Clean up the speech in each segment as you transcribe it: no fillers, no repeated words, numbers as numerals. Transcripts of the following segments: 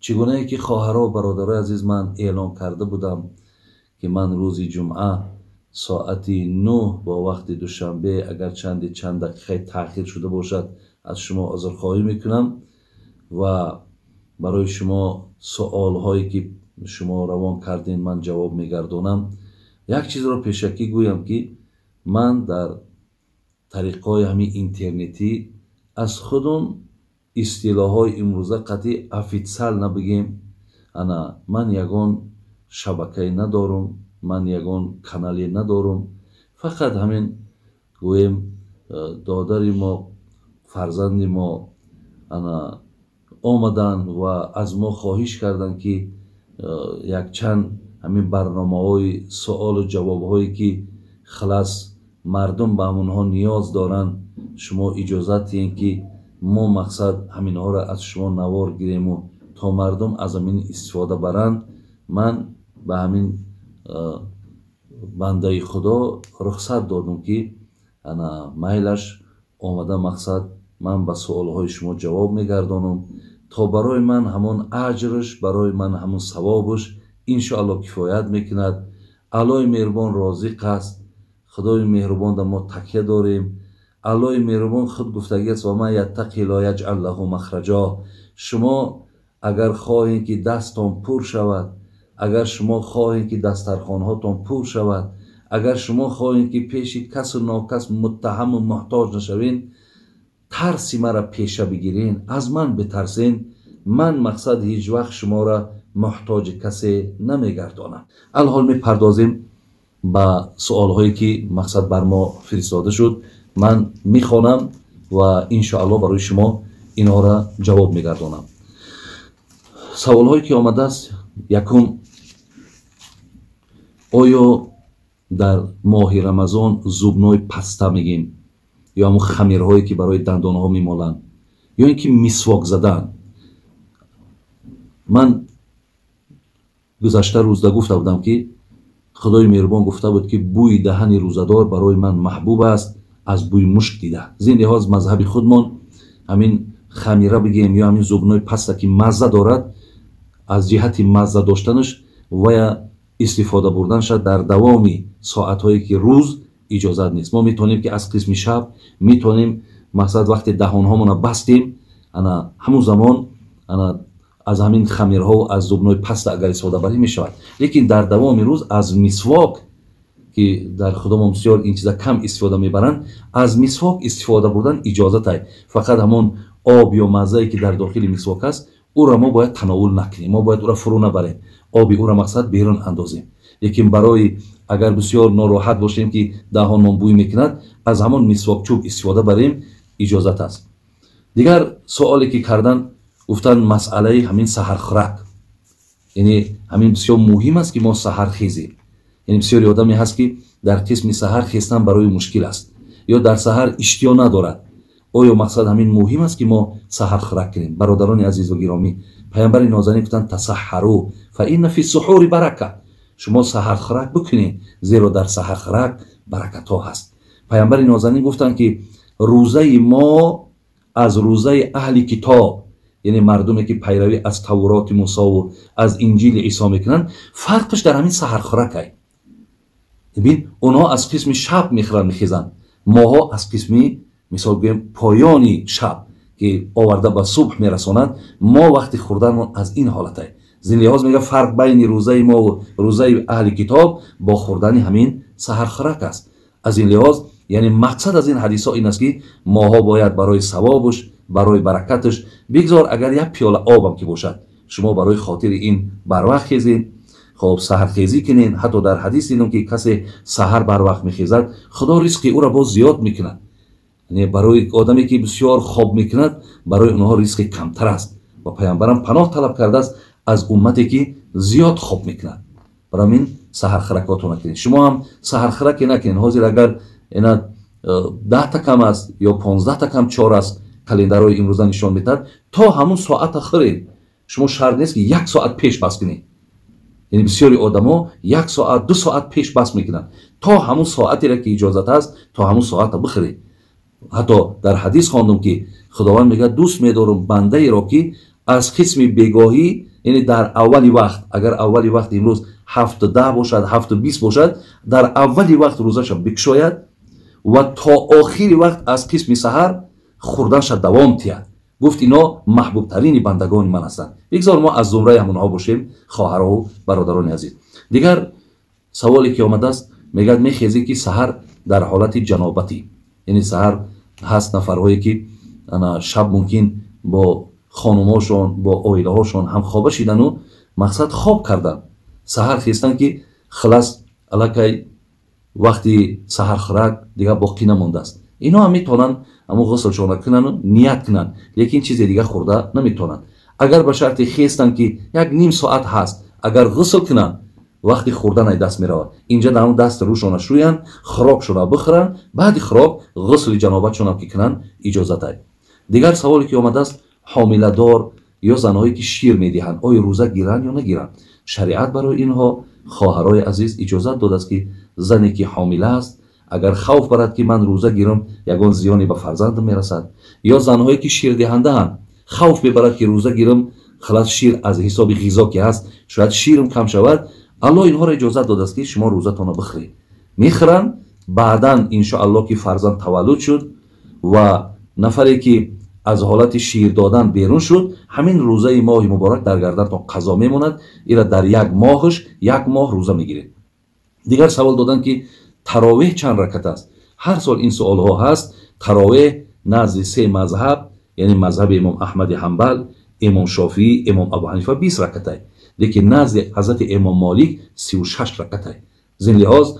چگونه ای که خواهرها و برادرای عزیز من اعلام کرده بودم که من روز جمعه ساعت 9 با وقت دوشنبه اگر چند دقیقه تأخیر شده باشد از شما عذرخواهی میکنم و برای شما سوال هایی که شما روان کردین من جواب میگردونم. یک چیز رو پیشکی گویم که من در طریقای همین اینترنتی از خودم اصطلاح های امروزه قطعی افیتسال نبگیم. من یگان شبکه ندارم، من یگان کانالی ندارم. فقط همین گویم دادر ما فرزند ما آمدن و از ما خواهش کردن که یک چند همین برنامه های سوال و جواب هایی که خلاص مردم به همونها نیاز دارن شما اجازت دین که ما مقصد همین ها را از شما نوار گیریم و تا مردم از همین استفاده برند. من به همین بنده خدا رخصت دادم که میلش آمده مقصد من به سوال های شما جواب میگردانم تا برای من همون اجرش برای من همون ثوابش انشاءالله کفایت میکند. الای مهربان رازق است، خدای مهربان در ما تکیه داریم. الای مهربان خود گفتگی است و من یتقی لا یجعل له مخرجا. شما اگر خواهید که دستان پر شود، اگر شما خواهید که دسترخوانهاتان پر شود، اگر شما خواهید که پیش کس و ناکس متهم و محتاج نشوین، ترسی مرا پیشه بگیرین، از من بترسین. من مقصد هیچ وقت شما را محتاج کسی نمیگردانم. الحال میپردازیم به سوال هایی که مقصد بر ما فرستاده شد. من میخوانم و انشاءالله برای شما اینها را جواب میگردانم. سوال هایی که آمده است: یکم، آیا در ماه رمضان زبنای پسته میگیم یا همون خمیرهایی که برای دندان ها میمالن یا اینکه مسواک زدن؟ من گذشته روزده گفته بودم که خدای مهربان گفته بود که بوی دهن روزدار برای من محبوب است از بوی مشک دیده. زین لحاظ مذهب خودمان همین خمیره بگیم یا همین زبنای پسته که مزه دارد، از جهت مزه داشتنش و استفاده بردنش در دوامی ساعتهایی که روز اجازت نیست. ما میتونیم که از قسم شب میتونیم مقصد وقتی دهان هامون بستیم همون زمان از همین خمیرها و از زبنای پست اگر استفاده بریم میشود. لیکن در دوام روز از مسواک که در خودمون بسیار این چیزا کم استفاده میبرند، از مسواک استفاده بردن اجازت است. فقط همون آب یا مزه‌ای که در داخل مسواک است او را ما باید تناول نکنیم، ما باید او را فرو نبریم، آبی او را مقصد بیرون اندازیم. لیکن برای اگر بسیار ناراحت باشیم که دهانمون بوی میکند، از همون مسواک چوب استفاده بریم اجازت است. دیگر سوالی که کردن گفتن مسئله همین سحر خورک، یعنی همین بسیار مهم است که ما سحر خیزیم. یعنی بسیاری آدمی هست که در قسم سحر خیستن برای مشکل است یا در سحر اشتها ندارد. آیا مقصد همین مهم است که ما سحر خورک کنیم؟ برادران عزیز و گرامی، پیامبر نازنین گفتن تسحروا فإن فی السحور برکه. شما سحر خورک بکنید زیرا در سحر خورک برکت ها هست. پیامبر نازنین گفتن که روزه ما از روزه اهل کتاب، یعنی مردمی که پیروی از تورات موسی و از انجیل عیسی میکنن، فرقش در همین سحر خورک است. ببین اونها از قسم شب میخیزن، ماها از قسم مثال بگیم پایانی شب که آورده به صبح میرساند. ما وقتی خوردن از این حالت است. زین لحاظ میگه فرق بین روزه ما و روزه اهل کتاب با خوردن همین سحر خورک است. از این لحاظ یعنی مقصد از این حدیث ها این است که ماها باید برای ثوابش، برای برکتش بگذار اگر یک پیاله آبم که باشد شما برای خاطر این بر وقت خیزین، خب سحر خیزی کنین. حتی در حدیث دیدم که کسی سحر بر وقت میخیزد خدا رزق او را باز زیاد میکند. یعنی برای آدمی که بسیار خواب میکند برای اونها رزق کمتر است و پیامبرم پناه طلب کرده است از امتی که زیاد خواب میکند. برای این سحر خورکات نکنین. شما هم سحر خورک نکنین. حاضر اگر اینا 10 تا کم است یا 15 تا کم 4 است کلندرهای امروزه نشان میدهد تا همون ساعت آخرین. شما شرط نیست که 1 ساعت پیش بس کنید. یعنی بسیاری آدما 1 ساعت 2 ساعت پیش بس میکنن تا همون ساعتی را که اجازت است تا همون ساعت بخورید. حتی در حدیث خواندم که خداوند میگه دوست میدارم بنده ای را که از قسم بیگاهی یعنی در اولی وقت، اگر اولی وقت امروز 7:10 باشد 7:20 باشد، در اولی وقت روزش بکشاید و تا آخری وقت از قسم سحر خوردنش دوام تید. گفت اینا محبوب ترین بندگان من هستند. بگذار ما از زمره همونها باشیم خواهرها و برادران عزیز. دیگر سوالی که آمده است میگه میخیزی که سحر در حالت جنابتی، یعنی سحر هست نفرهایی که شب ممکن با خانماشون با اویله هاشون هم خوابه شیدن و مقصد خواب کردن، سحر خیستن که خلاص الکی وقتی سحر خورد دیگه باقی نمونده است. اینا هم میتونن اما غسلشون کنن و نیت کنن، لیکن چیز دیگه خورده نمیتونن. اگر به شرط خیستن که یک نیم ساعت هست، اگر غسل کنن وقتی خوردن ای دست میرود، اینجا در اون دست روشون شوین، خوراکشون بخورن، بعد خوراک غسل جنابتشون هم که کنن اجازت ای. دیگر سوالی که آمده است حامله دار یا زنهایی که شیر میدهند آیا روزه گیرن یا نگیرن؟ شریعت برای اینها خواهرای عزیز اجازت داده است که زنی که حامله است اگر خوف برد که من روزه گیرم یگان زیانی به فرزندم میرسد، یا زنهایی که شیر دهنده اند خوف ببرد که روزه گیرم خلاص شیر از حساب غذا که هست شاید شیرم کم شود، الله اینها را اجازت داده است که شما روزتون را بخورید. میخورن، بعداً ان شاء الله که فرزند تولد شد و نفری که از حالت شیر دادن بیرون شد، همین روزه ماه مبارک در گردن تا قضا میموند، ایرا در یک ماهش یک ماه روزه میگیره. دیگر سوال دادن که تراویح چند رکعت است؟ هر سال این سوال ها هست. تراویح نزد سه مذهب یعنی مذهب امام احمد حنبل، امام شافعی، امام ابو حنیفه 20 رکعت است، لیکن نزد حضرت امام مالک 36 رکعت است. زین لحاظ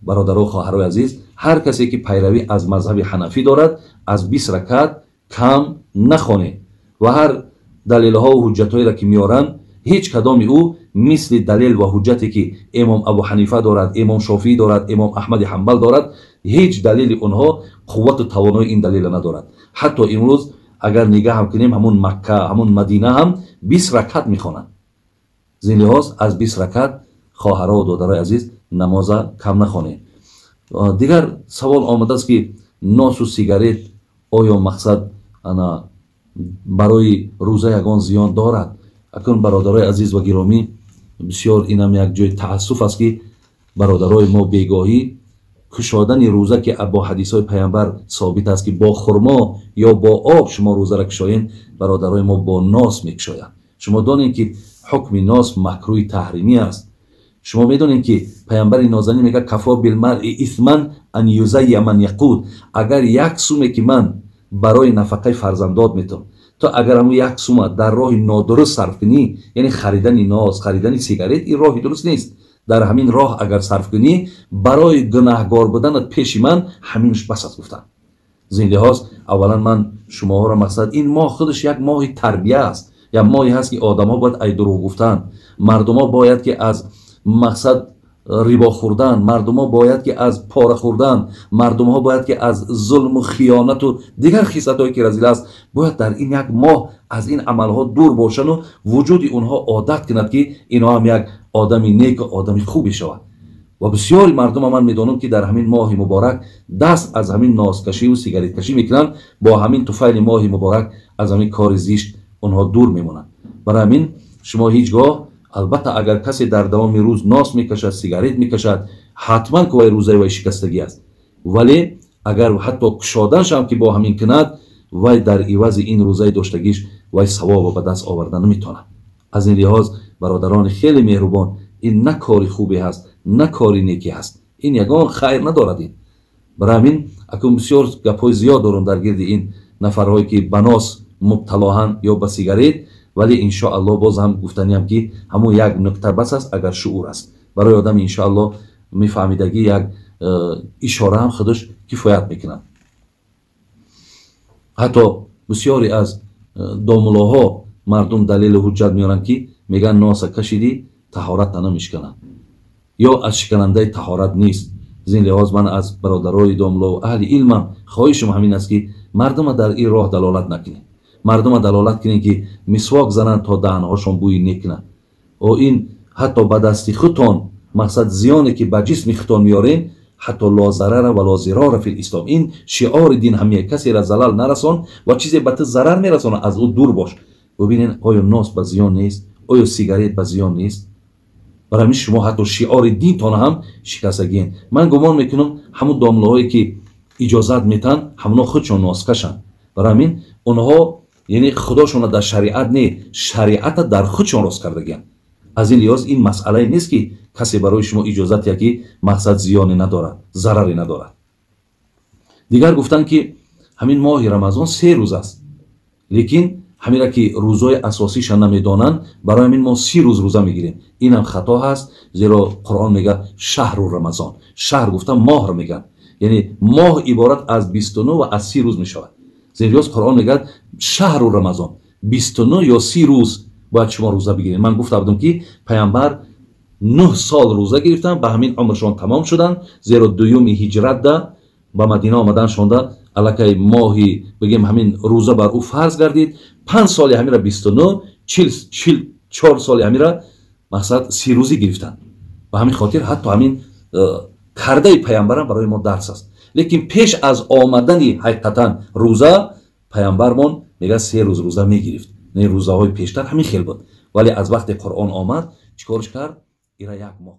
برادران و خواهرای عزیز، هر کسی که پیروی از مذهب حنفی دارد از 20 رکعت کم نخونه و هر دلیل ها و حجت هایی را که میارن هیچ کدام او مثل دلیل و حجتی که امام ابو حنیفه دارد، امام شافعی دارد، امام احمد حنبل دارد، هیچ دلیل اونها قوت و توانای این دلیل ندارد. حتی امروز اگر نگاه هم کنیم همون مکه همون مدینه هم 20 رکعت میخوانند. زین لحاظ از 20 رکعت خواهرها و دادرای عزیز نماز کم نخوانید. دیگر سوال آمده است که ناس و سیگارت آیا مقصد برای روزه یگان زیان دارد؟ اکنون برادرای عزیز و گرامی، بسیار اینم یک جای تاسف است که برادرای ما بیگاهی کشادن روزه که با حدیث های پیامبر ثابت است که با خرما یا با آب شما روزه را کشاین، برادرای ما با ناس میکشایند. شما دانید که حکم ناس مکروه تحریمی است. شما میدونید که پیامبر نازنین میگه کفا بالمرء اثما ان یزی من یقود، اگر یک سومه که من برای نفقه فرزندات میتونم تا اگر همون یک سومه در راه نادرست صرف کنی، یعنی خریدن ناز، خریدن سیگارت، این راه درست نیست. در همین راه اگر صرف کنی برای گناهگار بودنت پیش من همینش بس است گفتن. زین لحاظ اولا من شما را مقصد این ماه خودش یک ماه تربیه است، یا ماهی هست که آدم ها باید ای دروغ گفتن، مردم ها باید که از مقصد ریبا خوردن، مردم ها باید که از پاره خوردن، مردم ها باید که از ظلم و خیانت و دیگر خصلت هایی که رذیل است باید در این یک ماه از این عمل ها دور باشن و وجود اونها عادت کند که اینها هم یک آدمی نیک و آدمی خوبی شود. و بسیاری مردم من میدونم که در همین ماه مبارک دست از همین نازکشی و سیگارت کشی میکنن، با همین طفیل ماه مبارک از همین کار زشت اونها دور میمونن. برای همین شما هیچگاه، البته اگر کسی در دوام روز ناس میکشد، سیگارت میکشد، حتما که روزه وی شکستگی است، ولی اگر حتی کشادنش هم که با همین کند وی در عوض این روزه داشتگیش وی ثواب به دست آوردن نمیتونه. از این لحاظ برادران خیلی مهربان، این نه کاری خوبی هست نه کاری نیکی هست، این یگان خیر ندارد. این برای همین اکنون بسیار گپای زیاد دارم در گرد این نفرهایی که به ناس مبتلاهن یا به سیگارت، ولی ان شاء الله باز هم گفتنی هم که همون یک نکته بس است اگر شعور است برای آدم ان شاء الله میفهمیدگی یک اشاره هم خودش کفایت میکنه. حتی بسیاری از داملاها مردم دلیل حجت میارن که میگن ناس کشیدی طهارت نمیشکنه یا از شکننده طهارت نیست. زین لحاظ من از برادرای داملا و اهل علم خواهشم همین است که مردم در این راه دلالت نکنید. مردم دلالت کنید که مسواک زنن تا دهنهاشون بوی نکنه و این حتی به دستی خودتان مقصد زیانی که به جسم خودتان میارین حتی لا ضرر و لا ضرار فی الاسلام، این شعار دین همیه، کسی را زلال نرسان و چیزی به تو ضرر میرسانه از او دور باش. ببینین آیا ناس به زیان نیست؟ آیا سیگارت به زیان نیست؟ برای همین شما حتی شعار دینتان هم شکستگین. من گمان میکنم همون داملهایی که اجازت میتن همونا خودشون ناسکشن. برای همین اونها یعنی خداشون در شریعت نه، شریعت در خودشون راست کردگین. از این لحاظ این مسئله نیست که کسی برای شما اجازت یکی مقصد زیانی ندارد، ضرری ندارد. دیگر گفتن که همین ماه رمضان 3 روز است، لیکن همیرا که روزای اساسیش نمیدانند برای همین ما 30 روز روزه میگیریم. این هم خطا هست، زیرا قرآن میگه شهر رمضان. شهر گفتم ماه رو میگن، یعنی ماه عبارت از 29 و از 30 روز میشود. زیرا قرآن میگه شهر رمضان 29 یا 30 روز باید شما روزه بگیرید. من گفته بودم که پیامبر 9 سال روزه گرفتن، به همین عمرشون تمام شدن، زیرا دوم هجرت ده با مدینه آمدن شونده الکی ماهی بگیم همین روزه بر او فرض گردید. 5 سال همین را 29 44 سال همین را مقصد 30 روزی گرفتن. به همین خاطر حتی همین کرده پیامبران برای ما درس است. لیکن پیش از آمدن حقیقتا روزه پیامبرمون میگه 3 روز روزه میگرفت، نه روزه های پیشتر همین خیلی بود. ولی از وقت قرآن آمد چیکارش کرد؟ ایرا 1 ماه